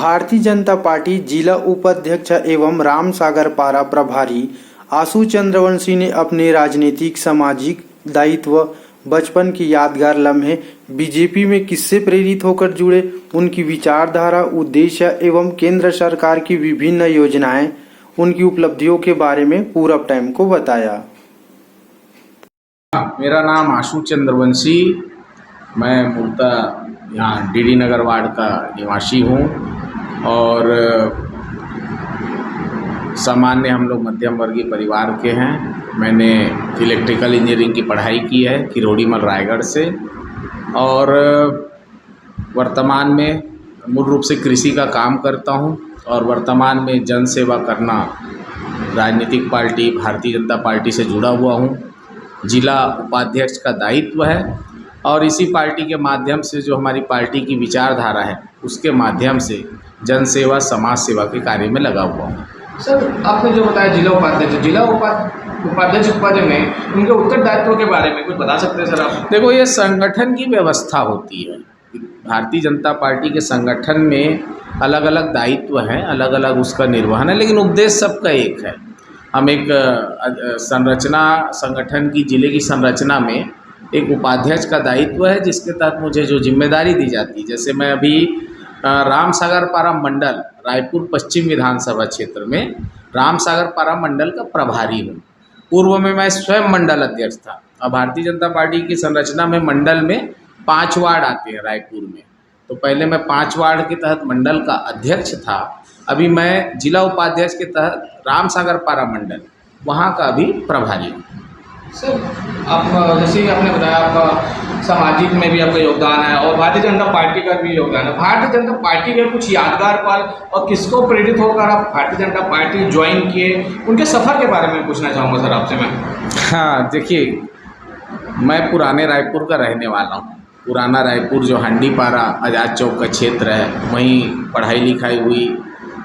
Bharatiya Janata party जिला उपाध्यक्ष एवं रामसागर पारा प्रभारी आशु चंद्रवंशी ने अपने राजनीतिक सामाजिक दायित्व बचपन की यादगार लम्हे बीजेपी में किससे प्रेरित होकर जुड़े, उनकी विचारधारा, उद्देश्य एवं केंद्र सरकार की विभिन्न योजनाएं, उनकी उपलब्धियों के बारे में पूरब टाइम को बताया। मेरा नाम आशु चंद्रवंशी, मैं मूलतः यहाँ डीडी नगर वार्ड का निवासी हूँ और सामान्य हम लोग मध्यम वर्गीय परिवार के हैं। मैंने इलेक्ट्रिकल इंजीनियरिंग की पढ़ाई की है किरोड़ीमल रायगढ़ से और वर्तमान में मूल रूप से कृषि का काम करता हूँ और वर्तमान में जन सेवा करना राजनीतिक पार्टी भारतीय जनता पार्टी से जुड़ा हुआ हूँ। जिला उपाध्यक्ष का दायित्व है और इसी पार्टी के माध्यम से जो हमारी पार्टी की विचारधारा है उसके माध्यम से जन सेवा समाज सेवा के कार्य में लगा हुआ हूँ। सर, आपने जो बताया जिला उपाध्यक्ष पद में उनके उत्तरदायित्व के बारे में कुछ बता सकते हैं सर आप? देखो, ये संगठन की व्यवस्था होती है। भारतीय जनता पार्टी के संगठन में अलग अलग दायित्व हैं, अलग अलग उसका निर्वहन है, लेकिन उद्देश्य सबका एक है। हम एक संरचना संगठन की जिले की संरचना में एक उपाध्यक्ष का दायित्व है जिसके तहत मुझे जो जिम्मेदारी दी जाती है, जैसे मैं अभी रामसागर पारा मंडल रायपुर पश्चिम विधानसभा क्षेत्र में रामसागर पारा मंडल का प्रभारी हूँ। पूर्व में मैं स्वयं मंडल अध्यक्ष था। अब भारतीय जनता पार्टी की संरचना में मंडल में 5 वार्ड आते हैं रायपुर में, तो पहले मैं 5 वार्ड के तहत मंडल का अध्यक्ष था। अभी मैं जिला उपाध्यक्ष के तहत रामसागर पारा मंडल वहाँ का भी प्रभारी हूँ। सर, आप जैसे ही आपने बताया आपका सामाजिक में भी आपका योगदान है और भारतीय जनता पार्टी का भी योगदान है। भारतीय जनता पार्टी के कुछ यादगार पल और किसको प्रेरित होकर आप भारतीय जनता पार्टी ज्वाइन किए, उनके सफ़र के बारे में पूछना चाहूँगा सर आपसे मैं। हाँ, देखिए, मैं पुराने रायपुर का रहने वाला हूँ। पुराना रायपुर जो हंडीपारा आज़ाद चौक का क्षेत्र है, वहीं पढ़ाई लिखाई हुई,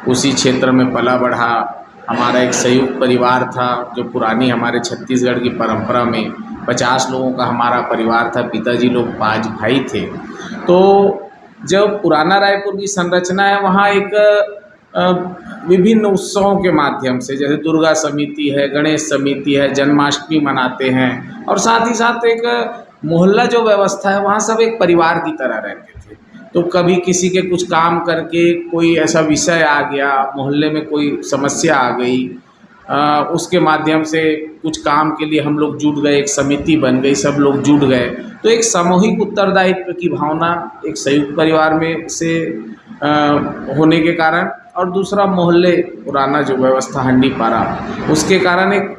उसी क्षेत्र में पला बढ़ा। हमारा एक संयुक्त परिवार था जो पुरानी हमारे छत्तीसगढ़ की परंपरा में 50 लोगों का हमारा परिवार था। पिताजी लोग 5 भाई थे। तो जब पुराना रायपुर की संरचना है, वहाँ एक विभिन्न उत्सवों के माध्यम से, जैसे दुर्गा समिति है, गणेश समिति है, जन्माष्टमी मनाते हैं और साथ ही साथ एक मोहल्ला जो व्यवस्था है, वहाँ सब एक परिवार की तरह रहते थे। तो कभी किसी के कुछ काम करके कोई ऐसा विषय आ गया, मोहल्ले में कोई समस्या आ गई, उसके माध्यम से कुछ काम के लिए हम लोग जुट गए, एक समिति बन गई, सब लोग जुट गए। तो एक सामूहिक उत्तरदायित्व की भावना एक संयुक्त परिवार में से होने के कारण, और दूसरा मोहल्ले पुराना जो व्यवस्था हंडीपारा, उसके कारण एक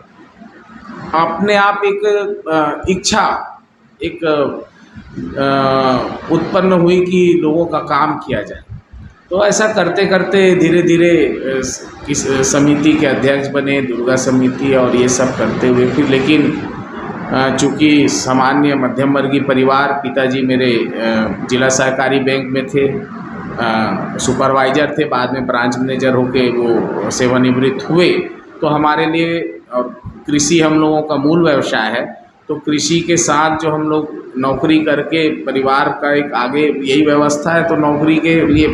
अपने आप एक इच्छा एक उत्पन्न हुई कि लोगों का काम किया जाए। तो ऐसा करते करते धीरे धीरे इस समिति के अध्यक्ष बने, दुर्गा समिति और ये सब करते हुए फिर, लेकिन चूँकि सामान्य मध्यम वर्गीय परिवार, पिताजी मेरे जिला सहकारी बैंक में थे, सुपरवाइज़र थे, बाद में ब्रांच मैनेजर होके वो सेवानिवृत्त हुए। तो हमारे लिए, और कृषि हम लोगों का मूल व्यवसाय है, तो कृषि के साथ जो हम लोग नौकरी करके परिवार का एक आगे यही व्यवस्था है, तो नौकरी के लिए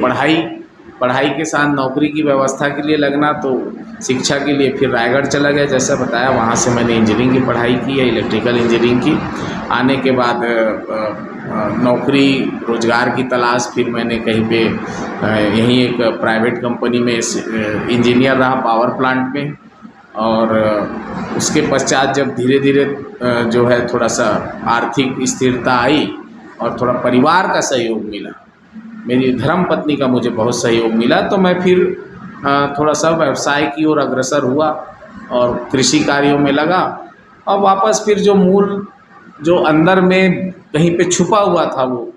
पढ़ाई के साथ नौकरी की व्यवस्था के लिए लगना, तो शिक्षा के लिए फिर रायगढ़ चला गया। जैसा बताया, वहाँ से मैंने इंजीनियरिंग की पढ़ाई की है, इलेक्ट्रिकल इंजीनियरिंग की। आने के बाद नौकरी रोज़गार की तलाश, फिर मैंने कहीं पे यहीं एक प्राइवेट कंपनी में इंजीनियर रहा, पावर प्लांट में। और उसके पश्चात जब धीरे धीरे जो है थोड़ा सा आर्थिक स्थिरता आई और थोड़ा परिवार का सहयोग मिला, मेरी धर्मपत्नी का मुझे बहुत सहयोग मिला, तो मैं फिर थोड़ा सा व्यवसाय की ओर अग्रसर हुआ और कृषि कार्यों में लगा। और वापस फिर जो मूल जो अंदर में कहीं पे छुपा हुआ था, वो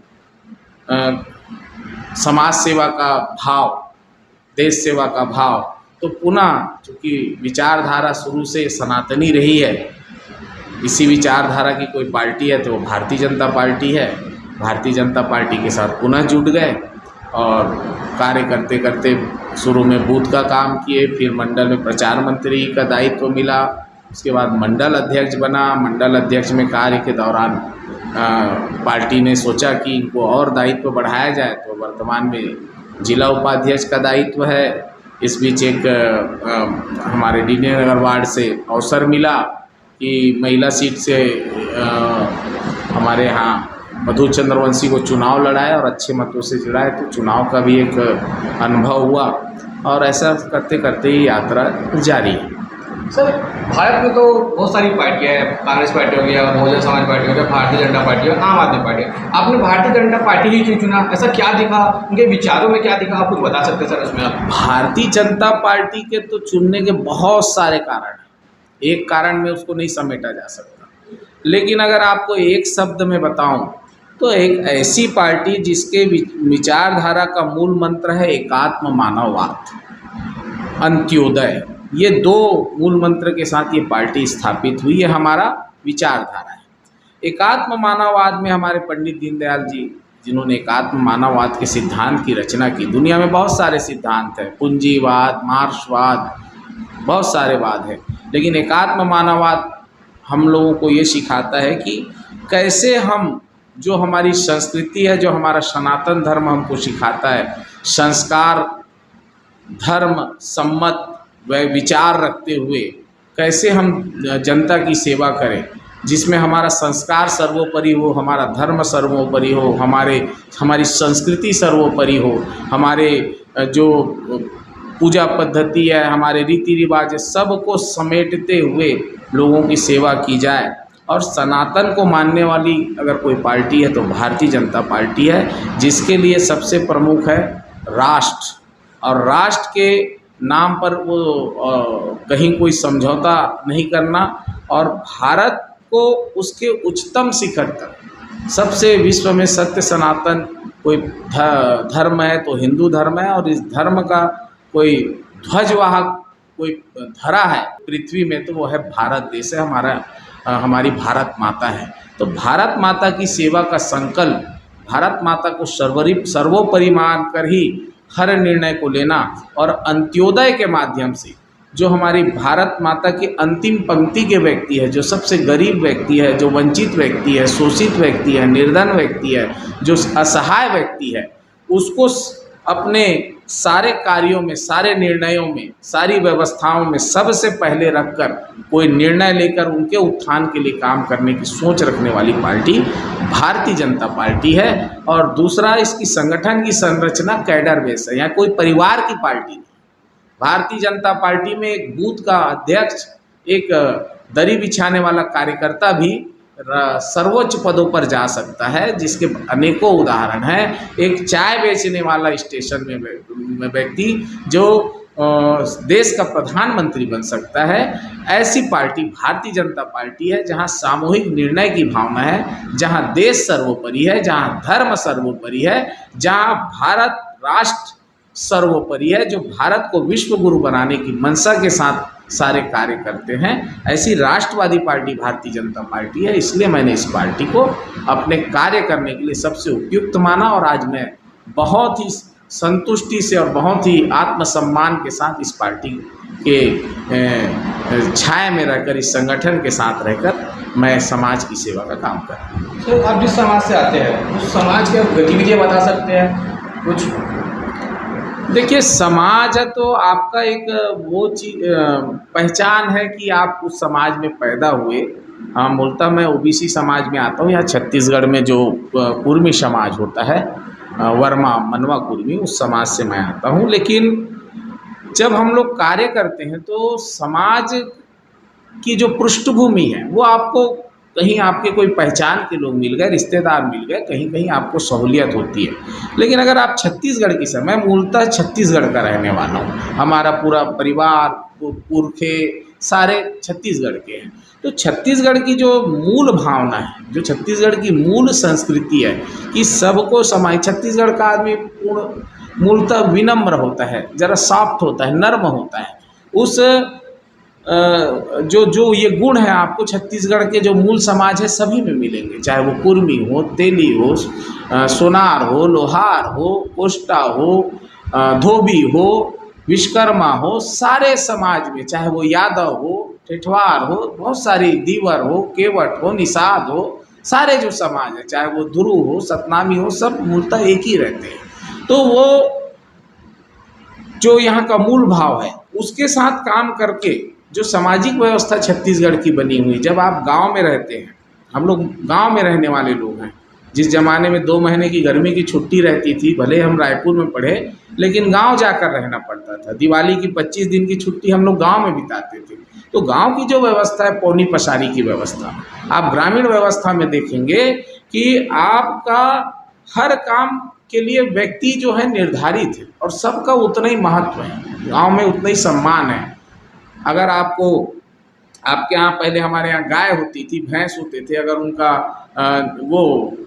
समाज सेवा का भाव, देश सेवा का भाव, तो पुनः चूँकि विचारधारा शुरू से सनातनी रही है, इसी विचारधारा की कोई पार्टी है तो वो भारतीय जनता पार्टी है। भारतीय जनता पार्टी के साथ पुनः जुट गए और कार्य करते करते शुरू में बूथ का काम किए, फिर मंडल में प्रचार मंत्री का दायित्व मिला, उसके बाद मंडल अध्यक्ष बना। मंडल अध्यक्ष में कार्य के दौरान पार्टी ने सोचा कि इनको और दायित्व बढ़ाया जाए, तो वर्तमान में जिला उपाध्यक्ष का दायित्व है। इस बीच एक हमारे डी नगर वार्ड से अवसर मिला कि महिला सीट से हमारे यहाँ मधु चंद्रवंशी को चुनाव लड़ाए और अच्छे मतों से जिताए, तो चुनाव का भी एक अनुभव हुआ और ऐसा करते करते ही यात्रा जारी है। सर, भारत में तो बहुत सारी पार्टियां हैं, कांग्रेस पार्टी हो गया, बहुजन समाज पार्टी हो गया, भारतीय जनता पार्टी हो, आम आदमी पार्टी। आपने भारतीय जनता पार्टी ही क्यों चुना? ऐसा क्या दिखा, उनके विचारों में क्या दिखा, आप कुछ बता सकते हैं सर उसमें? आप भारतीय जनता पार्टी के तो चुनने के बहुत सारे कारण हैं, एक कारण में उसको नहीं समेटा जा सकता, लेकिन अगर आपको एक शब्द में बताऊं तो एक ऐसी पार्टी जिसके विचारधारा का मूल मंत्र है एकात्म मानववाद, अंत्योदय, ये दो मूल मंत्र के साथ ये पार्टी स्थापित हुई है। हमारा विचारधारा है एकात्म मानववाद में हमारे पंडित दीनदयाल जी, जिन्होंने एकात्म मानववाद के सिद्धांत की रचना की। दुनिया में बहुत सारे सिद्धांत हैं, पूंजीवाद, मार्क्सवाद, बहुत सारे वाद हैं, लेकिन एकात्म मानववाद हम लोगों को ये सिखाता है कि कैसे हम, जो हमारी संस्कृति है, जो हमारा सनातन धर्म हमको सिखाता है, संस्कार, धर्म सम्मत व विचार रखते हुए कैसे हम जनता की सेवा करें, जिसमें हमारा संस्कार सर्वोपरि हो, हमारा धर्म सर्वोपरि हो, हमारी संस्कृति सर्वोपरि हो, हमारे जो पूजा पद्धति है, हमारे रीति रिवाज है, सबको समेटते हुए लोगों की सेवा की जाए। और सनातन को मानने वाली अगर कोई पार्टी है तो भारतीय जनता पार्टी है, जिसके लिए सबसे प्रमुख है राष्ट्र, और राष्ट्र के नाम पर वो कहीं कोई समझौता नहीं करना, और भारत को उसके उच्चतम शिखर तक, सबसे विश्व में सत्य सनातन कोई धर्म है तो हिंदू धर्म है, और इस धर्म का कोई ध्वजवाहक कोई धरा है पृथ्वी में तो वो है भारत देश है, हमारी भारत माता है। तो भारत माता की सेवा का संकल्प, भारत माता को सर्वोपरि मानकर ही हर निर्णय को लेना, और अंत्योदय के माध्यम से जो हमारी भारत माता की अंतिम पंक्ति के व्यक्ति है, जो सबसे गरीब व्यक्ति है, जो वंचित व्यक्ति है, शोषित व्यक्ति है, निर्धन व्यक्ति है, जो असहाय व्यक्ति है, उसको अपने सारे कार्यों में, सारे निर्णयों में, सारी व्यवस्थाओं में सबसे पहले रखकर कोई निर्णय लेकर उनके उत्थान के लिए काम करने की सोच रखने वाली पार्टी भारतीय जनता पार्टी है। और दूसरा, इसकी संगठन की संरचना कैडर बेस है, यहाँ कोई परिवार की पार्टी नहीं। भारतीय जनता पार्टी में एक बूथ का अध्यक्ष, एक दरी बिछाने वाला कार्यकर्ता भी सर्वोच्च पदों पर जा सकता है, जिसके अनेकों उदाहरण हैं। एक चाय बेचने वाला स्टेशन में व्यक्ति जो देश का प्रधानमंत्री बन सकता है। ऐसी पार्टी भारतीय जनता पार्टी है, जहां सामूहिक निर्णय की भावना है, जहां देश सर्वोपरि है, जहां धर्म सर्वोपरि है, जहां भारत राष्ट्र सर्वोपरि है, जो भारत को विश्व गुरु बनाने की मंशा के साथ सारे कार्य करते हैं। ऐसी राष्ट्रवादी पार्टी भारतीय जनता पार्टी है, इसलिए मैंने इस पार्टी को अपने कार्य करने के लिए सबसे उपयुक्त माना, और आज मैं बहुत ही संतुष्टि से और बहुत ही आत्मसम्मान के साथ इस पार्टी के छाया में रहकर, इस संगठन के साथ रहकर मैं समाज की सेवा का काम कर रहा हूँ। सर, आप जिस समाज से आते हैं उस समाज की गतिविधियाँ बता सकते हैं कुछ? देखिए, समाज है तो आपका एक वो चीज पहचान है कि आप उस समाज में पैदा हुए। हाँ, मूलतः मैं ओबीसी समाज में आता हूँ। यहाँ छत्तीसगढ़ में जो कुर्मी समाज होता है, वर्मा मनवा कुर्मी, उस समाज से मैं आता हूँ। लेकिन जब हम लोग कार्य करते हैं तो समाज की जो पृष्ठभूमि है वो आपको, कहीं आपके कोई पहचान के लोग मिल गए, रिश्तेदार मिल गए, कहीं कहीं आपको सहूलियत होती है। लेकिन अगर आप छत्तीसगढ़ की, मैं मूलतः छत्तीसगढ़ का रहने वाला हूँ, हमारा पूरा परिवार, पुरखे सारे छत्तीसगढ़ के हैं। तो छत्तीसगढ़ की जो मूल भावना है, जो छत्तीसगढ़ की मूल संस्कृति है कि सबको समाज, छत्तीसगढ़ का आदमी मूलतः विनम्र होता है, ज़रा सॉफ्ट होता है, नर्म होता है। उस जो ये गुण है आपको छत्तीसगढ़ के जो मूल समाज है सभी में मिलेंगे, चाहे वो कुर्मी हो, तेली हो, सोनार हो, लोहार हो, कोष्टा हो, धोबी हो, विश्वकर्मा हो, सारे समाज में, चाहे वो यादव हो, ठेठवार हो, बहुत सारी, दीवर हो, केवट हो, निषाद हो, सारे जो समाज है, चाहे वो ध्रुव हो, सतनामी हो, सब मूलतः एक ही रहते हैं। तो वो जो यहाँ का मूल भाव है उसके साथ काम करके जो सामाजिक व्यवस्था छत्तीसगढ़ की बनी हुई, जब आप गांव में रहते हैं, हम लोग गांव में रहने वाले लोग हैं। जिस ज़माने में 2 महीने की गर्मी की छुट्टी रहती थी, भले हम रायपुर में पढ़े लेकिन गांव जाकर रहना पड़ता था। दिवाली की 25 दिन की छुट्टी हम लोग गांव में बिताते थे। तो गांव की जो व्यवस्था है, पौनी पसारी की व्यवस्था, आप ग्रामीण व्यवस्था में देखेंगे कि आपका हर काम के लिए व्यक्ति जो है निर्धारित है और सबका उतना ही महत्व है, गांव में उतना ही सम्मान है। अगर आपको, आपके यहाँ पहले हमारे यहाँ गाय होती थी, भैंस होते थे, अगर उनका वो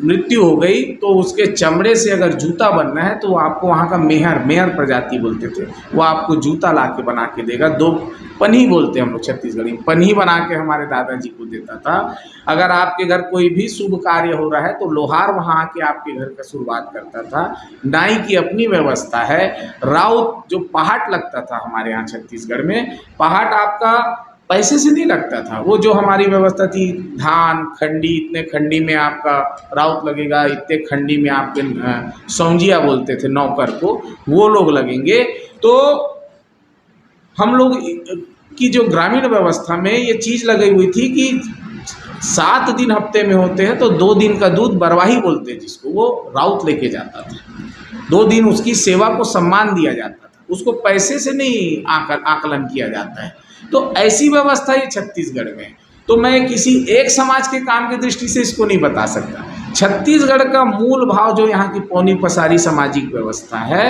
मृत्यु हो गई तो उसके चमड़े से अगर जूता बनना है तो आपको वहाँ का मेहर प्रजाति बोलते थे, वो आपको जूता ला के बना के देगा। 2 पन्ही बोलते हैं हम लोग छत्तीसगढ़ी में, पन्ही बना के हमारे दादाजी को देता था। अगर आपके घर कोई भी शुभ कार्य हो रहा है तो लोहार वहाँ आके आपके घर का शुरुआत करता था। नाई की अपनी व्यवस्था है। राउत जो पहाट लगता था हमारे यहाँ छत्तीसगढ़ में, पहाट आपका पैसे से नहीं लगता था। वो जो हमारी व्यवस्था थी, धान खंडी, इतने खंडी में आपका राउत लगेगा, इतने खंडी में आपके सौंजिया बोलते थे नौकर को, वो लोग लगेंगे। तो हम लोग की जो ग्रामीण व्यवस्था में ये चीज़ लगी हुई थी कि 7 दिन हफ्ते में होते हैं तो 2 दिन का दूध बरवाही बोलते हैं जिसको, वो राउत लेके जाता था। 2 दिन उसकी सेवा को सम्मान दिया जाता था, उसको पैसे से नहीं आकलन किया जाता है। तो ऐसी व्यवस्था ये छत्तीसगढ़ में है। तो मैं किसी एक समाज के काम की दृष्टि से इसको नहीं बता सकता। छत्तीसगढ़ का मूल भाव जो यहाँ की पौनी पसारी सामाजिक व्यवस्था है,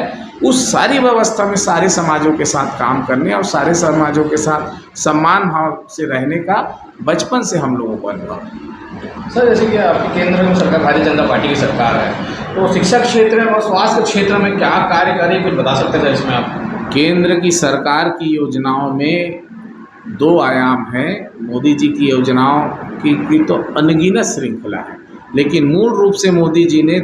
उस सारी व्यवस्था में सारे समाजों के साथ काम करने और सारे समाजों के साथ सम्मान भाव से रहने का बचपन से हम लोगों को अनुभव है। सर, जैसे कि आपकी केंद्र में सरकार भारतीय जनता पार्टी की सरकार है, तो शिक्षा क्षेत्र में और स्वास्थ्य क्षेत्र में क्या कार्य करे, कुछ बता सकते हैं इसमें आप? केंद्र की सरकार की योजनाओं में 2 आयाम हैं। मोदी जी की योजनाओं की तो अनगिनत श्रृंखला है, लेकिन मूल रूप से मोदी जी ने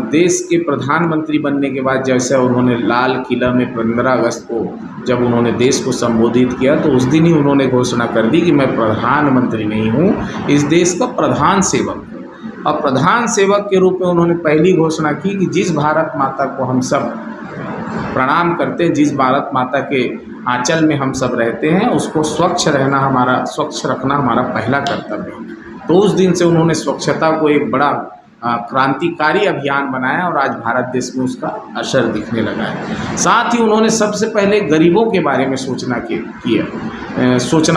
देश के प्रधानमंत्री बनने के बाद, जैसे उन्होंने लाल किला में 15 अगस्त को जब उन्होंने देश को संबोधित किया, तो उस दिन ही उन्होंने घोषणा कर दी कि मैं प्रधानमंत्री नहीं हूँ, इस देश का प्रधान सेवक हूँ। और प्रधान सेवक के रूप में उन्होंने पहली घोषणा की कि जिस भारत माता को हम सब प्रणाम करते हैं, जिस भारत माता के आंचल में हम सब रहते हैं, उसको स्वच्छ रखना हमारा पहला कर्तव्य है। तो उस दिन से उन्होंने स्वच्छता को एक बड़ा क्रांतिकारी अभियान बनाया और आज भारत देश में उसका असर दिखने लगा है। साथ ही उन्होंने सबसे पहले गरीबों के बारे में सोचना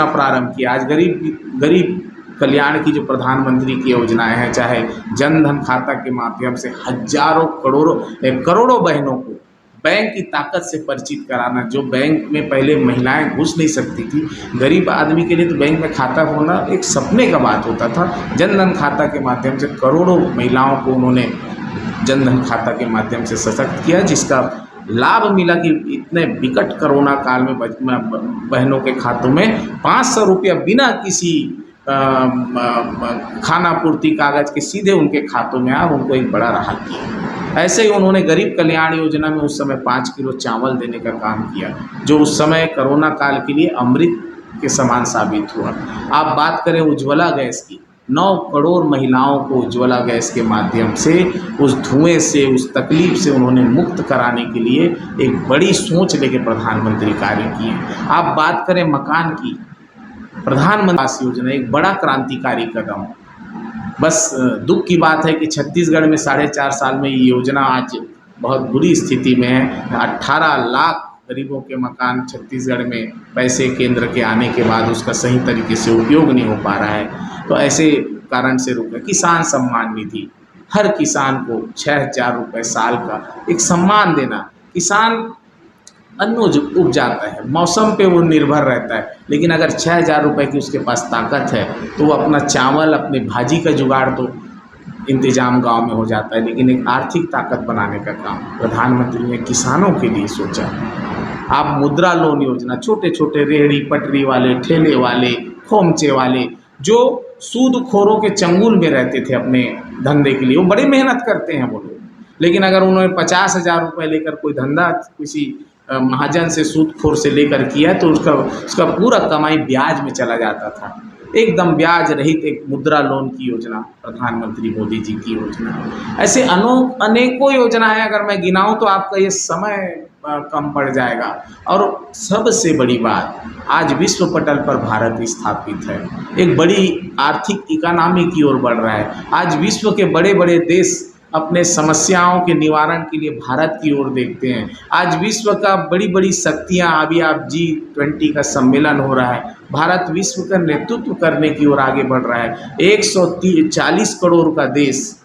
प्रारंभ किया। आज गरीब कल्याण की जो प्रधानमंत्री की योजनाएं हैं, चाहे जन धन खाता के माध्यम से हजारों करोड़ों बहनों को बैंक की ताकत से परिचित कराना, जो बैंक में पहले महिलाएं घुस नहीं सकती थी, गरीब आदमी के लिए तो बैंक में खाता होना एक सपने का बात होता था। जन धन खाता के माध्यम से करोड़ों महिलाओं को उन्होंने जन धन खाता के माध्यम से सशक्त किया, जिसका लाभ मिला कि इतने विकट कोरोना काल में बहनों के खातों में 500 रुपया बिना किसी खाना पूर्ति कागज के सीधे उनके खातों में आया, उनको एक बड़ा राहत दिया। ऐसे ही उन्होंने गरीब कल्याण योजना में उस समय 5 किलो चावल देने का काम किया, जो उस समय कोरोना काल के लिए अमृत के समान साबित हुआ। आप बात करें उज्ज्वला गैस की, 9 करोड़ महिलाओं को उज्ज्वला गैस के माध्यम से उस धुएं से, उस तकलीफ से उन्होंने मुक्त कराने के लिए एक बड़ी सोच लेकर प्रधानमंत्री कार्य किए। आप बात करें मकान की, प्रधानमंत्री आवास योजना एक बड़ा क्रांतिकारी कदम। बस दुख की बात है कि छत्तीसगढ़ में 4.5 साल में ये योजना आज बहुत बुरी स्थिति में है। 18 लाख गरीबों के मकान छत्तीसगढ़ में पैसे केंद्र के आने के बाद उसका सही तरीके से उपयोग नहीं हो पा रहा है, तो ऐसे कारण से रुका। किसान सम्मान निधि, हर किसान को 6,000 रुपये साल का एक सम्मान देना। किसान अन्न उपजाता है, मौसम पे वो निर्भर रहता है, लेकिन अगर 6,000 रुपये की उसके पास ताकत है तो वो अपना चावल, अपने भाजी का जुगाड़ तो इंतजाम गांव में हो जाता है। लेकिन एक आर्थिक ताकत बनाने का काम प्रधानमंत्री ने किसानों के लिए सोचा। आप मुद्रा लोन योजना, छोटे छोटे रेहड़ी पटरी वाले, ठेले वाले, खोमचे वाले, जो सूदखोरों के चंगुल में रहते थे अपने धंधे के लिए, वो बड़ी मेहनत करते हैं वो लोग, लेकिन अगर उन्होंने 50,000 रुपये लेकर कोई धंधा किसी महाजन से, सूदखोर से लेकर किया तो उसका पूरा कमाई ब्याज में चला जाता था। एकदम ब्याज रहित एक मुद्रा लोन की योजना, प्रधानमंत्री मोदी जी की योजना। ऐसे अनेकों योजनाएं अगर मैं गिनाऊं तो आपका ये समय कम पड़ जाएगा। और सबसे बड़ी बात, आज विश्व पटल पर भारत स्थापित है, एक बड़ी आर्थिक इकोनॉमी की ओर बढ़ रहा है। आज विश्व के बड़े बड़े देश अपने समस्याओं के निवारण के लिए भारत की ओर देखते हैं। आज विश्व का बड़ी बड़ी शक्तियां, अभी आप G20 का सम्मेलन हो रहा है, भारत विश्व का नेतृत्व करने की ओर आगे बढ़ रहा है। 140 करोड़ का देश,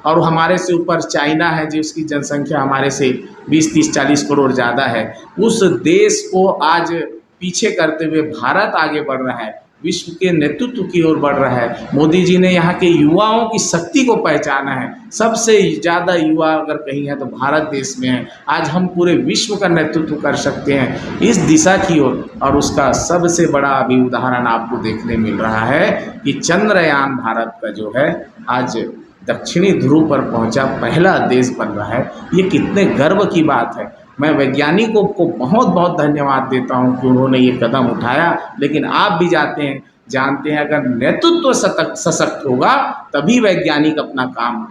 और हमारे से ऊपर चाइना है जिसकी जनसंख्या हमारे से 20-30-40 करोड़ ज़्यादा है। उस देश को आज पीछे करते हुए भारत आगे बढ़ रहा है, विश्व के नेतृत्व की ओर बढ़ रहा है। मोदी जी ने यहाँ के युवाओं की शक्ति को पहचाना है। सबसे ज़्यादा युवा अगर कहीं है तो भारत देश में है। आज हम पूरे विश्व का नेतृत्व कर सकते हैं इस दिशा की ओर। और उसका सबसे बड़ा अभी उदाहरण आपको देखने मिल रहा है कि चंद्रयान भारत का जो है आज दक्षिणी ध्रुव पर पहुंचा पहला देश बन रहा है। ये कितने गर्व की बात है। मैं वैज्ञानिकों को बहुत बहुत धन्यवाद देता हूं कि उन्होंने ये कदम उठाया। लेकिन आप भी जानते हैं अगर नेतृत्व सशक्त होगा तभी वैज्ञानिक अपना काम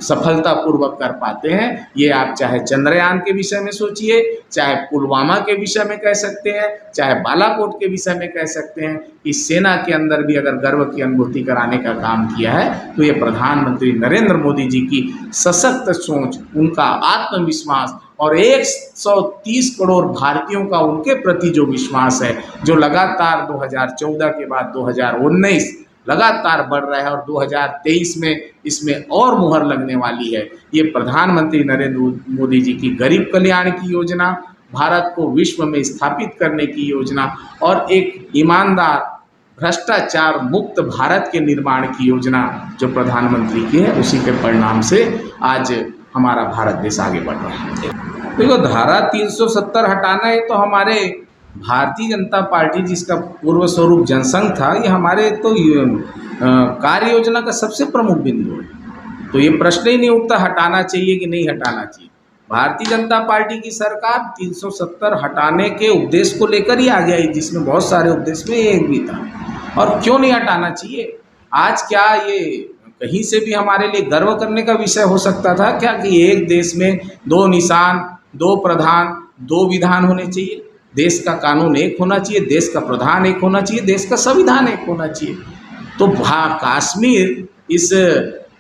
सफलतापूर्वक कर पाते हैं। ये आप चाहे चंद्रयान के विषय में सोचिए, चाहे पुलवामा के विषय में कह सकते हैं, चाहे बालाकोट के विषय में कह सकते हैं कि सेना के अंदर भी अगर गर्व की अनुभूति कराने का काम किया है तो ये प्रधानमंत्री नरेंद्र मोदी जी की सशक्त सोच, उनका आत्मविश्वास और 130 करोड़ भारतीयों का उनके प्रति जो विश्वास है, जो लगातार 2014 के बाद 2019 लगातार बढ़ रहा है और 2023 में इसमें और मुहर लगने वाली है। ये प्रधानमंत्री नरेंद्र मोदी जी की गरीब कल्याण की योजना, भारत को विश्व में स्थापित करने की योजना और एक ईमानदार भ्रष्टाचार मुक्त भारत के निर्माण की योजना जो प्रधानमंत्री की है, उसी के परिणाम से आज हमारा भारत देश आगे बढ़ रहा है। देखो, धारा 370 हटाना है तो हमारे भारतीय जनता पार्टी जिसका पूर्व स्वरूप जनसंघ था, ये हमारे तो कार्य योजना का सबसे प्रमुख बिंदु है। तो ये प्रश्न ही नहीं उठता हटाना चाहिए कि नहीं हटाना चाहिए। भारतीय जनता पार्टी की सरकार 370 हटाने के उद्देश्य को लेकर ही आ गई, जिसमें बहुत सारे उद्देश्य में एक भी था। और क्यों नहीं हटाना चाहिए? आज क्या ये कहीं से भी हमारे लिए गर्व करने का विषय हो सकता था क्या कि एक देश में 2 निशान, 2 प्रधान, 2 विधान होने चाहिए? देश का कानून एक होना चाहिए, देश का प्रधान एक होना चाहिए, देश का संविधान एक होना चाहिए। तो कश्मीर इस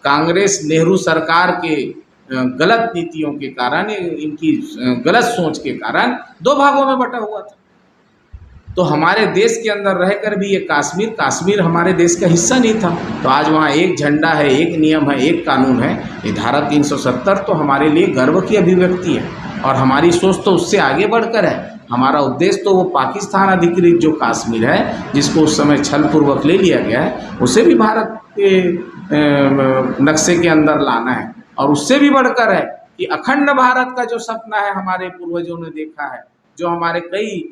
कांग्रेस नेहरू सरकार के गलत नीतियों के कारण, इनकी गलत सोच के कारण 2 भागों में बटा हुआ था। तो हमारे देश के अंदर रहकर भी ये कश्मीर हमारे देश का हिस्सा नहीं था। तो आज वहाँ एक झंडा है, एक नियम है, एक कानून है। ये धारा 370 तो हमारे लिए गर्व की अभिव्यक्ति है और हमारी सोच तो उससे आगे बढ़कर है। हमारा उद्देश्य तो वो पाकिस्तान अधिकृत जो कश्मीर है, जिसको उस समय छलपूर्वक ले लिया गया है, उसे भी भारत के नक्शे के अंदर लाना है। और उससे भी बढ़कर है कि अखंड भारत का जो सपना है हमारे पूर्वजों ने देखा है, जो हमारे कई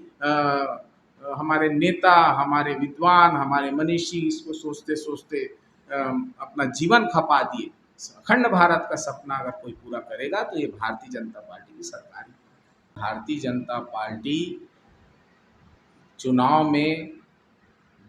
हमारे नेता, हमारे विद्वान, हमारे मनीषी इसको सोचते सोचते अपना जीवन खपा दिए। अखंड भारत का सपना अगर कोई पूरा करेगा तो ये भारतीय जनता पार्टी की सरकार है। भारतीय जनता पार्टी चुनाव में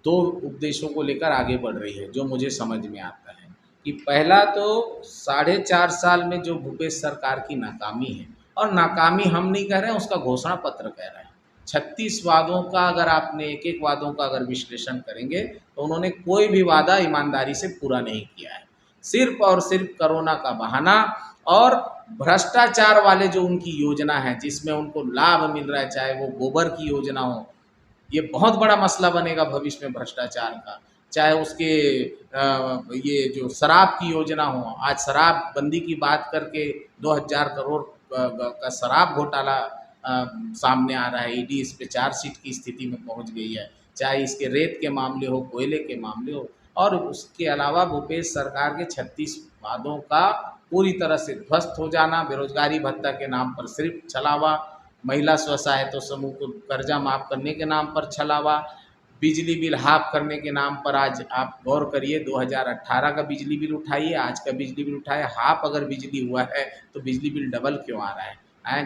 2 उद्देश्यों को लेकर आगे बढ़ रही है, जो मुझे समझ में आता है कि पहला तो 4.5 साल में जो भूपेश सरकार की नाकामी है, और नाकामी हम नहीं कह रहे हैं, उसका घोषणा पत्र कह रहा है। 36 वादों का अगर आपने एक वादों का अगर विश्लेषण करेंगे तो उन्होंने कोई भी वादा ईमानदारी से पूरा नहीं किया है। सिर्फ और सिर्फ कोरोना का बहाना और भ्रष्टाचार वाले जो उनकी योजना है, जिसमें उनको लाभ मिल रहा है, चाहे वो गोबर की योजना हो, ये बहुत बड़ा मसला बनेगा भविष्य में भ्रष्टाचार का, चाहे उसके ये जो शराब की योजना हो। आज शराब बंदी की बात करके 2000 करोड़ का शराब घोटाला सामने आ रहा है। ईडी इस पे चार्जशीट की स्थिति में पहुंच गई है, चाहे इसके रेत के मामले हो, कोयले के मामले हो। और उसके अलावा भूपेश सरकार के 36 वादों का पूरी तरह से ध्वस्त हो जाना, बेरोजगारी भत्ता के नाम पर सिर्फ छलावा, महिला स्व सहायता समूह को कर्जा माफ़ करने के नाम पर छलावा, बिजली बिल हाफ करने के नाम पर। आज आप गौर करिए, 2018 का बिजली बिल उठाइए, आज का बिजली बिल उठाए, हाफ अगर बिजली हुआ है तो बिजली बिल डबल क्यों आ रहा है?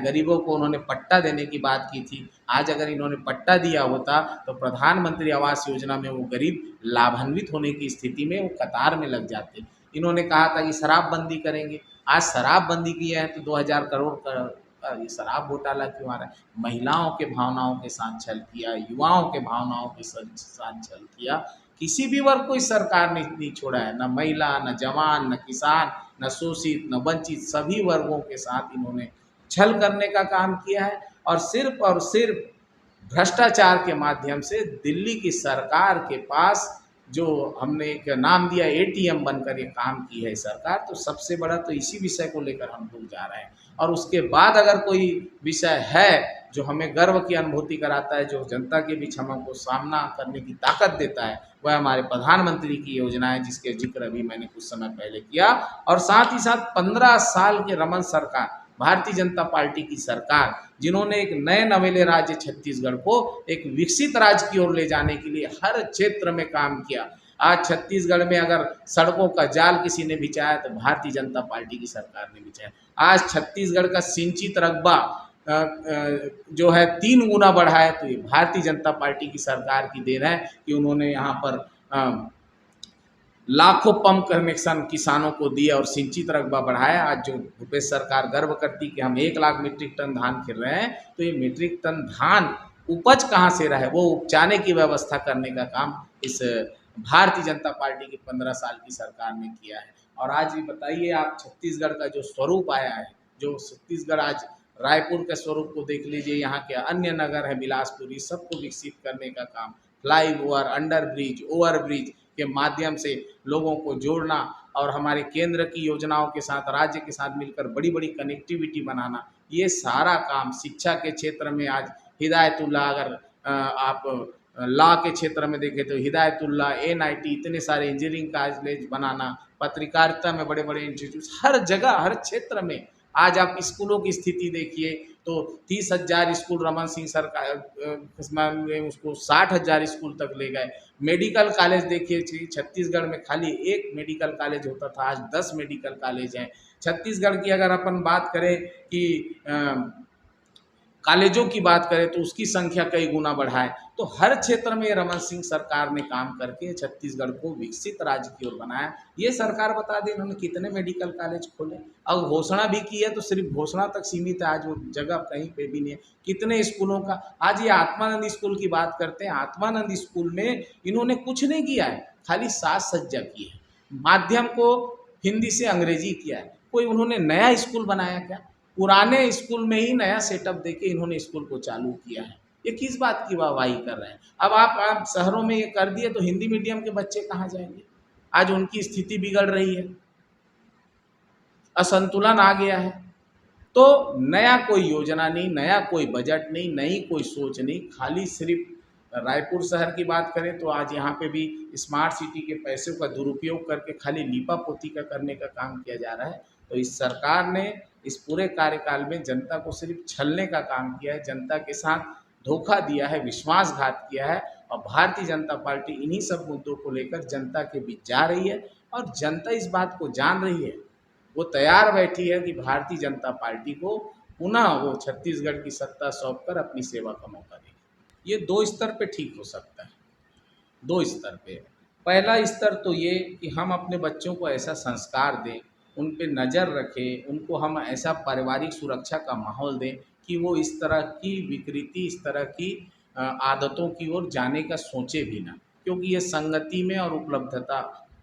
गरीबों को उन्होंने पट्टा देने की बात की थी। आज अगर इन्होंने पट्टा दिया होता तो प्रधानमंत्री आवास योजना में वो गरीब लाभान्वित होने की स्थिति में वो कतार में लग जाते। इन्होंने कहा था कि शराबबंदी करेंगे, आज शराबबंदी किया है तो 2000 करोड़ का ये शराब घोटाला क्यों आ रहा है? महिलाओं के भावनाओं के साथ छल किया, युवाओं के भावनाओं के साथ छल किया। किसी भी वर्ग को इस सरकार ने नहीं छोड़ा है, न महिला, न जवान, न किसान, न शोषित, न वंचित, सभी वर्गों के साथ इन्होंने छल करने का काम किया है और सिर्फ भ्रष्टाचार के माध्यम से दिल्ली की सरकार के पास जो हमने एक नाम दिया एटीएम बनकर ये काम की है सरकार, तो सबसे बड़ा तो इसी विषय को लेकर हम लोग जा रहे हैं। और उसके बाद अगर कोई विषय है जो हमें गर्व की अनुभूति कराता है, जो जनता के बीच हमको सामना करने की ताकत देता है, वह हमारे प्रधानमंत्री की योजना है, जिसके जिक्र अभी मैंने कुछ समय पहले किया। और साथ ही साथ 15 साल के रमन सरकार, भारतीय जनता पार्टी की सरकार, जिन्होंने एक नए नवेले राज्य छत्तीसगढ़ को एक विकसित राज्य की ओर ले जाने के लिए हर क्षेत्र में काम किया। आज छत्तीसगढ़ में अगर सड़कों का जाल किसी ने बिछाया तो भारतीय जनता पार्टी की सरकार ने बिछाया। आज छत्तीसगढ़ का सिंचित रकबा जो है 3 गुना बढ़ा है, तो ये भारतीय जनता पार्टी की सरकार की देन है कि उन्होंने यहाँ पर लाखों पंप कनेक्शन किसानों को दिए और सिंचित रकबा बढ़ाया। आज जो भूपेश सरकार गर्व करती कि हम 1 लाख मीट्रिक टन धान खिल रहे हैं, तो ये मीट्रिक टन धान उपज कहाँ से रहे, वो उपजाने की व्यवस्था करने का काम इस भारतीय जनता पार्टी की 15 साल की सरकार ने किया है। और आज ये बताइए आप, छत्तीसगढ़ का जो स्वरूप आया है, जो छत्तीसगढ़ आज रायपुर के स्वरूप को देख लीजिए, यहाँ के अन्य नगर है बिलासपुर, इस सबको विकसित करने का काम flyover, under bridge, over bridge के माध्यम से लोगों को जोड़ना और हमारे केंद्र की योजनाओं के साथ राज्य के साथ मिलकर बड़ी बड़ी कनेक्टिविटी बनाना, ये सारा काम शिक्षा के क्षेत्र में आज हिदायतुल्लाह, अगर आप लॉ के क्षेत्र में देखें तो हिदायतुल्लाह, NIT, इतने सारे इंजीनियरिंग कॉलेज बनाना, पत्रकारिता में बड़े बड़े इंस्टीट्यूट, हर जगह हर क्षेत्र में। आज आप स्कूलों की स्थिति देखिए तो 30,000 स्कूल रमन सिंह सरकार में उसको 60,000 स्कूल तक ले गए। मेडिकल कॉलेज देखिए, छत्तीसगढ़ में खाली 1 मेडिकल कॉलेज होता था, आज 10 मेडिकल कॉलेज हैं। छत्तीसगढ़ की अगर अपन बात करें कि कॉलेजों की बात करें तो उसकी संख्या कई गुना बढ़ा है। तो हर क्षेत्र में रमन सिंह सरकार ने काम करके छत्तीसगढ़ को विकसित राज्य की ओर बनाया। ये सरकार बता दें इन्होंने कितने मेडिकल कॉलेज खोले, और घोषणा भी की है तो सिर्फ घोषणा तक सीमित है, आज वो जगह कहीं पे भी नहीं है। कितने स्कूलों का, आज ये आत्मानंद स्कूल की बात करते हैं, आत्मानंद स्कूल में इन्होंने कुछ नहीं किया है, खाली साज सज्जा की है, माध्यम को हिंदी से अंग्रेजी किया है। कोई उन्होंने नया स्कूल बनाया क्या? पुराने स्कूल में ही नया सेटअप देके इन्होंने स्कूल को चालू किया है। ये किस बात की वाहवाही कर रहे हैं? अब आप शहरों में ये कर दिए तो हिंदी मीडियम के बच्चे कहाँ जाएंगे? आज उनकी स्थिति बिगड़ रही है, असंतुलन आ गया है। तो नया कोई योजना नहीं, नया कोई बजट नहीं, नई कोई सोच नहीं, खाली सिर्फ रायपुर शहर की बात करें तो आज यहाँ पे भी स्मार्ट सिटी के पैसों का दुरुपयोग करके खाली लीपा पोती का करने का काम किया जा रहा है। तो इस सरकार ने इस पूरे कार्यकाल में जनता को सिर्फ छलने का काम किया है, जनता के साथ धोखा दिया है, विश्वासघात किया है। और भारतीय जनता पार्टी इन्हीं सब मुद्दों को लेकर जनता के बीच जा रही है और जनता इस बात को जान रही है, वो तैयार बैठी है कि भारतीय जनता पार्टी को पुनः वो छत्तीसगढ़ की सत्ता सौंप कर अपनी सेवा का मौका देगी। ये 2 स्तर पे ठीक हो सकता है, 2 स्तर पे। पहला स्तर तो ये कि हम अपने बच्चों को ऐसा संस्कार दें, उन पे नज़र रखें, उनको हम ऐसा पारिवारिक सुरक्षा का माहौल दें कि वो इस तरह की विकृति, इस तरह की आदतों की ओर जाने का सोचे भी ना, क्योंकि ये संगति में और उपलब्धता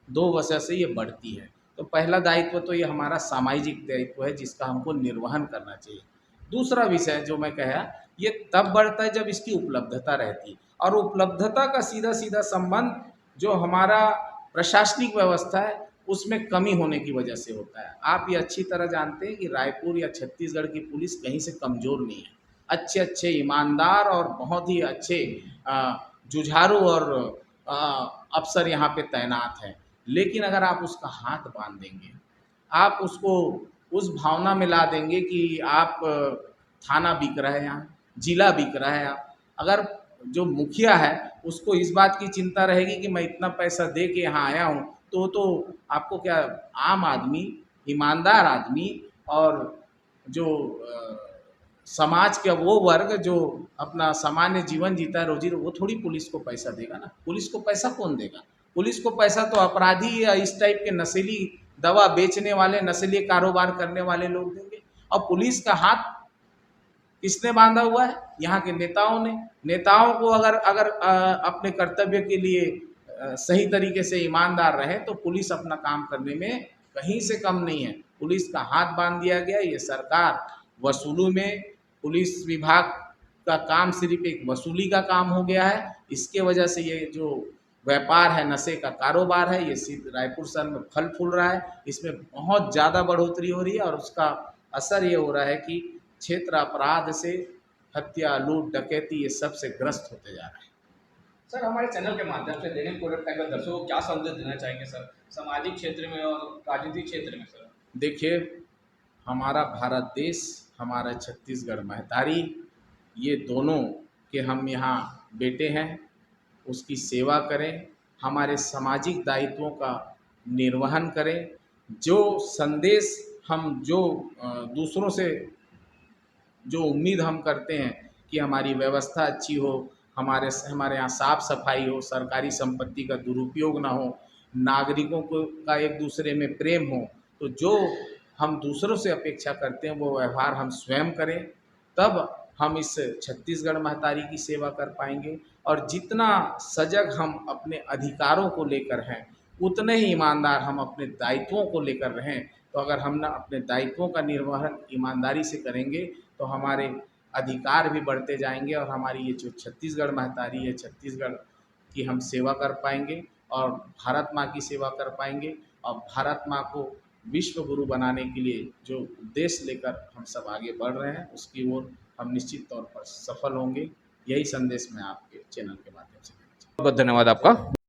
2 वजह से ये बढ़ती है। तो पहला दायित्व तो ये हमारा सामाजिक दायित्व है जिसका हमको निर्वहन करना चाहिए। दूसरा विषय जो मैं कहा, ये तब बढ़ता है जब इसकी उपलब्धता रहती है, और उपलब्धता का सीधा सीधा संबंध जो हमारा प्रशासनिक व्यवस्था है उसमें कमी होने की वजह से होता है। आप ये अच्छी तरह जानते हैं कि रायपुर या छत्तीसगढ़ की पुलिस कहीं से कमज़ोर नहीं है। अच्छे अच्छे ईमानदार और बहुत ही अच्छे जुझारू और अफसर यहाँ पे तैनात हैं। लेकिन अगर आप उसका हाथ बांध देंगे, आप उसको उस भावना में ला देंगे कि आप थाना बिक रहा है, यहाँ जिला बिक रहा है, अगर जो मुखिया है उसको इस बात की चिंता रहेगी कि मैं इतना पैसा दे के यहाँ आया हूँ, तो आपको क्या आम आदमी, ईमानदार आदमी और जो समाज का वो वर्ग जो अपना सामान्य जीवन जीता है, रोजी वो थोड़ी पुलिस को पैसा देगा ना। पुलिस को पैसा कौन देगा? पुलिस को पैसा तो अपराधी या इस टाइप के नशीली दवा बेचने वाले, नशीली कारोबार करने वाले लोग देंगे। और पुलिस का हाथ किसने बांधा हुआ है? यहाँ के नेताओं ने। नेताओं को अगर अगर अपने कर्तव्य के लिए सही तरीके से ईमानदार रहे तो पुलिस अपना काम करने में कहीं से कम नहीं है। पुलिस का हाथ बांध दिया गया। ये सरकार वसूलों में, पुलिस विभाग का काम सिर्फ एक वसूली का काम हो गया है। इसके वजह से ये जो व्यापार है, नशे का कारोबार है, ये सिर्फ रायपुर शहर में फल फूल रहा है। इसमें बहुत ज़्यादा बढ़ोतरी हो रही है और उसका असर ये हो रहा है कि क्षेत्र अपराध से हत्या, लूट, डकैती ये सब से ग्रस्त होते जा रहे हैं। सर, हमारे चैनल के माध्यम से दैनिक प्रोडक्ट टाइम के दर्शकों को क्या संदेश देना चाहेंगे सर, सामाजिक क्षेत्र में और राजनीतिक क्षेत्र में सर? देखिए, हमारा भारत देश, हमारा छत्तीसगढ़ महतारी, ये दोनों के हम यहाँ बेटे हैं। उसकी सेवा करें, हमारे सामाजिक दायित्वों का निर्वहन करें। जो संदेश हम जो दूसरों से जो उम्मीद हम करते हैं कि हमारी व्यवस्था अच्छी हो, हमारे यहाँ साफ सफाई हो, सरकारी संपत्ति का दुरुपयोग ना हो, नागरिकों को का एक दूसरे में प्रेम हो, तो जो हम दूसरों से अपेक्षा करते हैं वो व्यवहार हम स्वयं करें, तब हम इस छत्तीसगढ़ महतारी की सेवा कर पाएंगे। और जितना सजग हम अपने अधिकारों को लेकर हैं, उतने ही ईमानदार हम अपने दायित्वों को लेकर रहें। तो अगर हम ना अपने दायित्वों का निर्वहन ईमानदारी से करेंगे तो हमारे अधिकार भी बढ़ते जाएंगे और हमारी ये जो छत्तीसगढ़ महतारी है, छत्तीसगढ़ की हम सेवा कर पाएंगे और भारत माँ की सेवा कर पाएंगे। और भारत माँ को विश्व गुरु बनाने के लिए जो उद्देश्य लेकर हम सब आगे बढ़ रहे हैं, उसकी ओर हम निश्चित तौर पर सफल होंगे। यही संदेश मैं आपके चैनल के माध्यम से देना चाहूँगा। बहुत धन्यवाद आपका।